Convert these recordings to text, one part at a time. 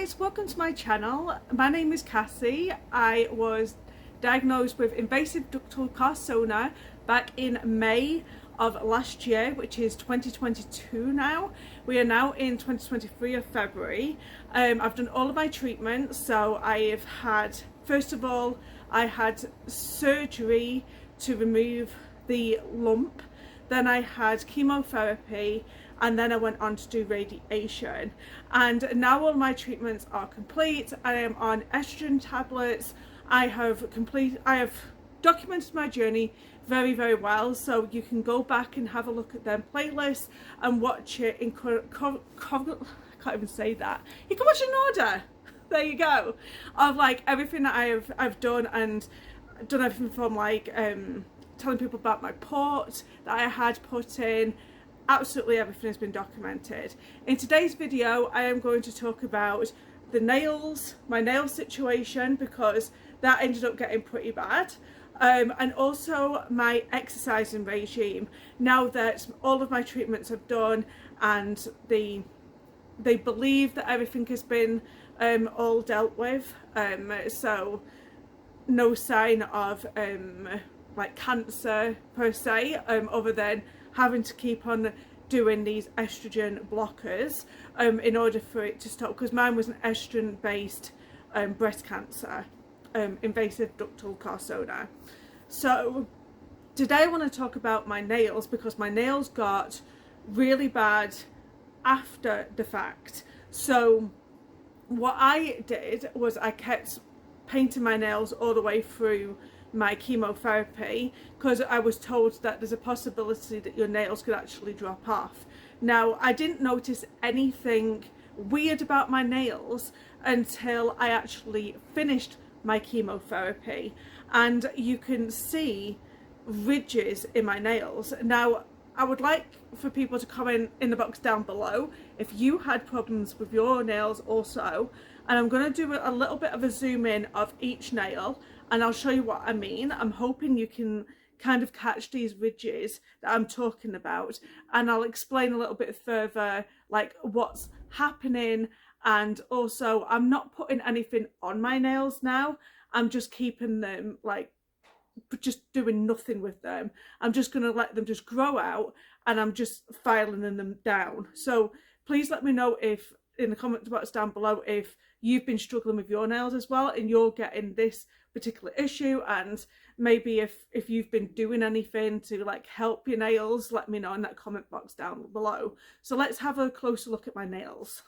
guys, welcome to my channel. My name is Cassie. I was diagnosed with invasive ductal carcinoma back in May of last year, which is 2022 now. We are now in 2023 of February. I've done all of my treatments. So I've had, first of all, I had surgery to remove the lump. Then I had chemotherapy, and then I went on to do radiation. And now all my treatments are complete. I am on estrogen tablets. I have documented my journey very, very well, so you can go back and have a look at them playlists and watch it in I can't even say that. You can watch it in order. There you go. Of like everything that I've done, and done everything from like telling people about my port that I had put in. Absolutely everything has been documented. In today's video, I am going to talk about the nails, my nail situation, because that ended up getting pretty bad. And also my exercising regime, now that all of my treatments have done and they believe that everything has been all dealt with. So no sign of like cancer per se, other than having to keep on doing these estrogen blockers in order for it to stop, because mine was an estrogen based breast cancer, invasive ductal carcinoma. So today I want to talk about my nails, because my nails got really bad after the fact. So what I did was I kept painting my nails all the way through my chemotherapy, because I was told that there's a possibility that your nails could actually drop off. Now, I didn't notice anything weird about my nails until I actually finished my chemotherapy, and you can see ridges in my nails. Now, I would like for people to comment in the box down below if you had problems with your nails also, and I'm going to do a little bit of a zoom in of each nail, and I'll show you what I mean. I'm hoping you can kind of catch these ridges that I'm talking about, and I'll explain a little bit further like what's happening. And also, I'm not putting anything on my nails now. I'm just keeping them, like, just doing nothing with them. I'm just going to let them just grow out, and I'm just filing them down. So please let me know if in the comment box down below if you've been struggling with your nails as well and you're getting this particular issue, and maybe if you've been doing anything to like help your nails, let me know in that comment box down below. So let's have a closer look at my nails.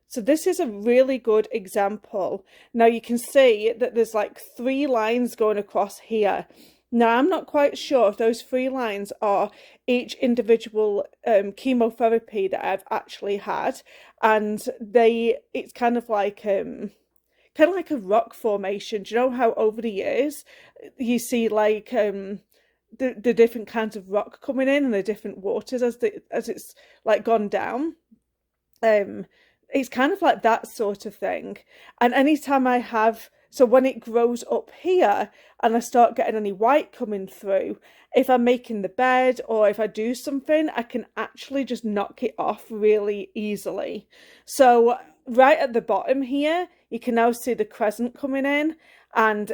So this is a really good example. Now you can see that there's like 3 lines going across here. Now I'm not quite sure if those 3 lines are each individual chemotherapy that I've actually had, and it's kind of like a rock formation. Do you know how over the years you see like the different kinds of rock coming in and the different waters as it's like gone down? It's kind of like that sort of thing. And anytime so when it grows up here and I start getting any white coming through, if I'm making the bed or if I do something, I can actually just knock it off really easily. So right at the bottom here, you can now see the crescent coming in, and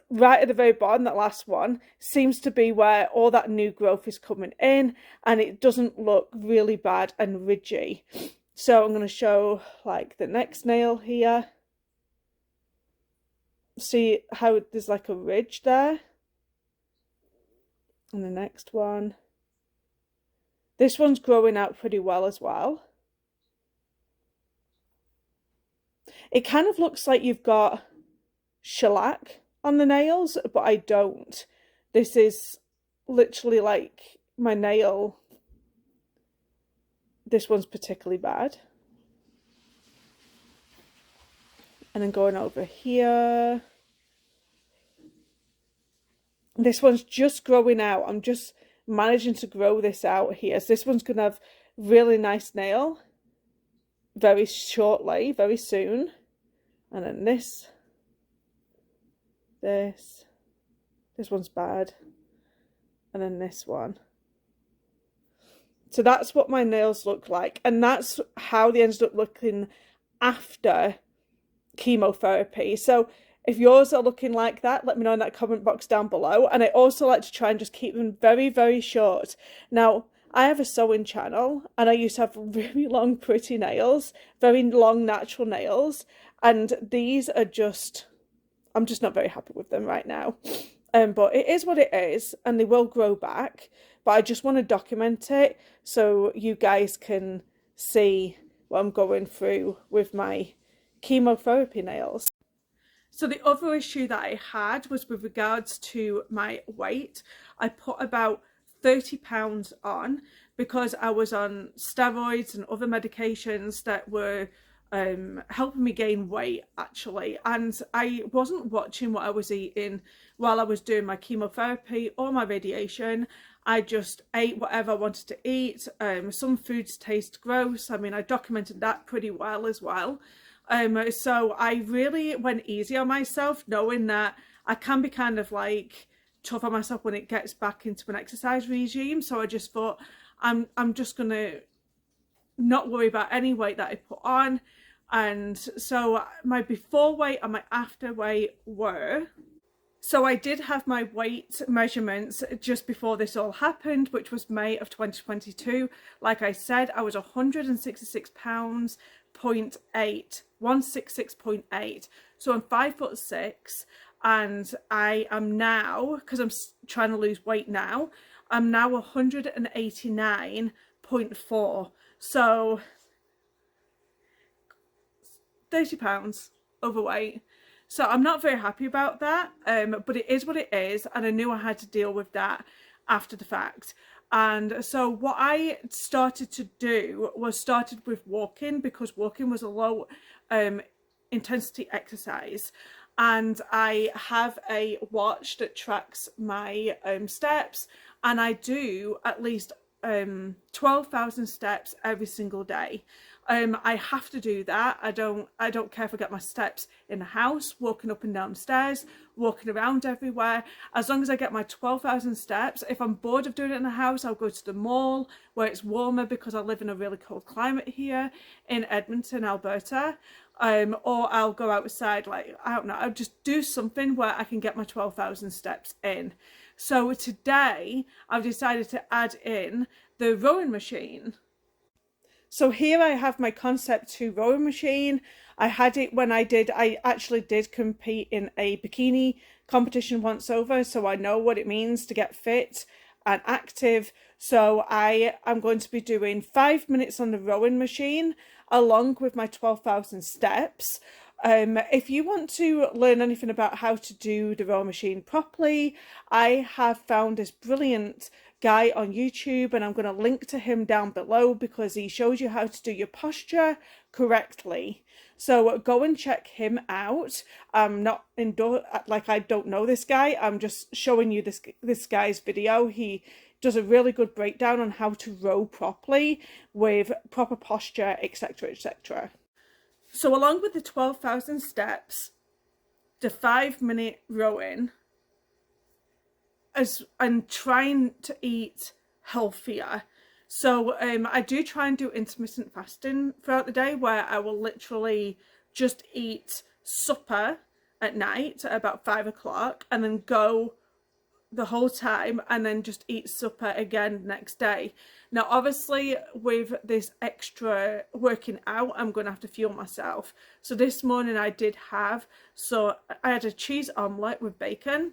right at the very bottom, that last one, seems to be where all that new growth is coming in, and it doesn't look really bad and ridgy. So I'm going to show like the next nail here. See how there's like a ridge there. And the next one. This one's growing out pretty well as well. It kind of looks like you've got shellac on the nails, but I don't. This is literally like my nail. This one's particularly bad. And then going over here. This one's just growing out. I'm just managing to grow this out here. So this one's going to have really nice nail very shortly, very soon. And then this one's bad. And then this one. So that's what my nails look like, and that's how they ended up looking after chemotherapy. So if yours are looking like that, let me know in that comment box down below. And I also like to try and just keep them very, very short. Now, I have a sewing channel and I used to have really long, pretty nails, very long, natural nails. And these are just, I'm just not very happy with them right now. But it is what it is, and they will grow back. But I just want to document it so you guys can see what I'm going through with my chemotherapy nails. So the other issue that I had was with regards to my weight. I put about 30 pounds on because I was on steroids and other medications that were helping me gain weight, actually, and I wasn't watching what I was eating while I was doing my chemotherapy or my radiation. I just ate whatever I wanted to eat. Some foods taste gross. I mean, I documented that pretty well as well. So I really went easy on myself, knowing that I can be kind of like tough on myself when it gets back into an exercise regime. So I just thought I'm just gonna not worry about any weight that I put on. And so my before weight and my after weight were, so I did have my weight measurements just before this all happened, which was May of 2022. Like I said, I was 166 pounds, 166.8. So I'm 5'6", and I am now, because I'm trying to lose weight now, I'm now 189.4. So 30 pounds overweight. So I'm not very happy about that, but it is what it is, and I knew I had to deal with that after the fact. And so what I started to do was started with walking, because walking was a low intensity exercise, and I have a watch that tracks my steps, and I do at least 12,000 steps every single day. I have to do that. I don't care if I get my steps in the house, walking up and down stairs, walking around everywhere. As long as I get my 12,000 steps. If I'm bored of doing it in the house, I'll go to the mall where it's warmer, because I live in a really cold climate here in Edmonton, Alberta. Or I'll go outside, like, I don't know, I'll just do something where I can get my 12,000 steps in. So today I've decided to add in the rowing machine. So here I have my Concept 2 rowing machine. I had it when I actually did compete in a bikini competition once over, so I know what it means to get fit and active. So I am going to be doing 5 minutes on the rowing machine along with my 12,000 steps. If you want to learn anything about how to do the rowing machine properly, I have found this brilliant guy on YouTube, and I'm going to link to him down below, because he shows you how to do your posture correctly. So go and check him out. I'm not like, I don't know this guy. I'm just showing you this guy's video. He does a really good breakdown on how to row properly with proper posture, etc., etc. So along with the 12,000 steps, the 5-minute rowing, and trying to eat healthier. So I do try and do intermittent fasting throughout the day, where I will literally just eat supper at night at about 5 o'clock and then go the whole time, and then just eat supper again next day. Now obviously with this extra working out, I'm going to have to fuel myself. So this morning I had a cheese omelette with bacon,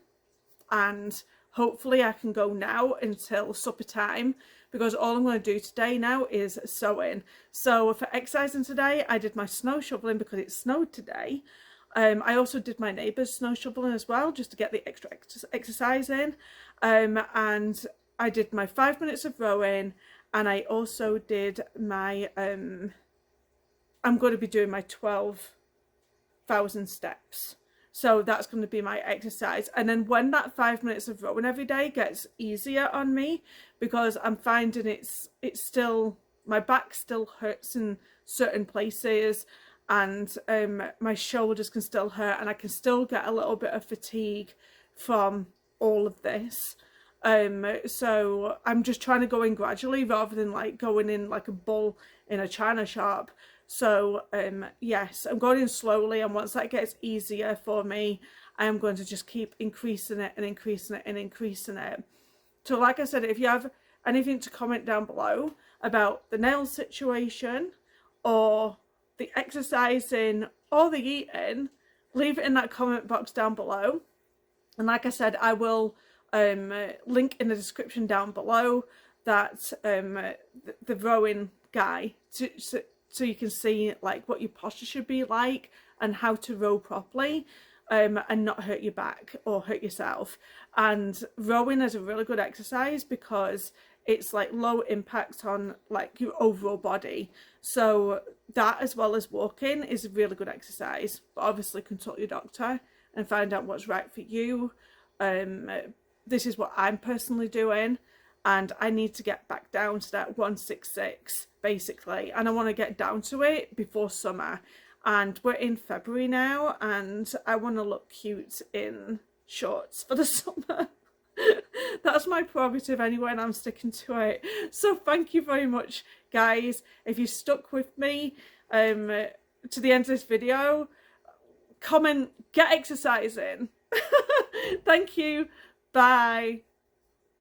and hopefully I can go now until supper time, because all I'm going to do today now is sewing. So for exercising today, I did my snow shoveling because it snowed today. I also did my neighbour's snow shoveling as well, just to get the extra exercise in. And I did my 5 minutes of rowing, and I also did my, I'm going to be doing my 12,000 steps. So that's going to be my exercise. And then when that 5 minutes of rowing every day gets easier on me, because I'm finding it's still, my back still hurts in certain places, and my shoulders can still hurt, and I can still get a little bit of fatigue from all of this. So I'm just trying to go in gradually rather than like going in like a bull in a china shop. So yes, I'm going in slowly, and once that gets easier for me, I am going to just keep increasing it and increasing it and increasing it. So like I said, if you have anything to comment down below about the nail situation or the exercising or the eating, leave it in that comment box down below. And like I said, I will link in the description down below that the rowing guy so you can see like what your posture should be like and how to row properly and not hurt your back or hurt yourself. And rowing is a really good exercise because it's like low impact on like your overall body, so that as well as walking is a really good exercise. But obviously consult your doctor and find out what's right for you. This is what I'm personally doing, and I need to get back down to that 166 basically, and I want to get down to it before summer. And we're in February now, and I want to look cute in shorts for the summer. That's my prerogative anyway, and I'm sticking to it. So thank you very much, guys. If you stuck with me to the end of this video, comment, get exercising. Thank you. Bye.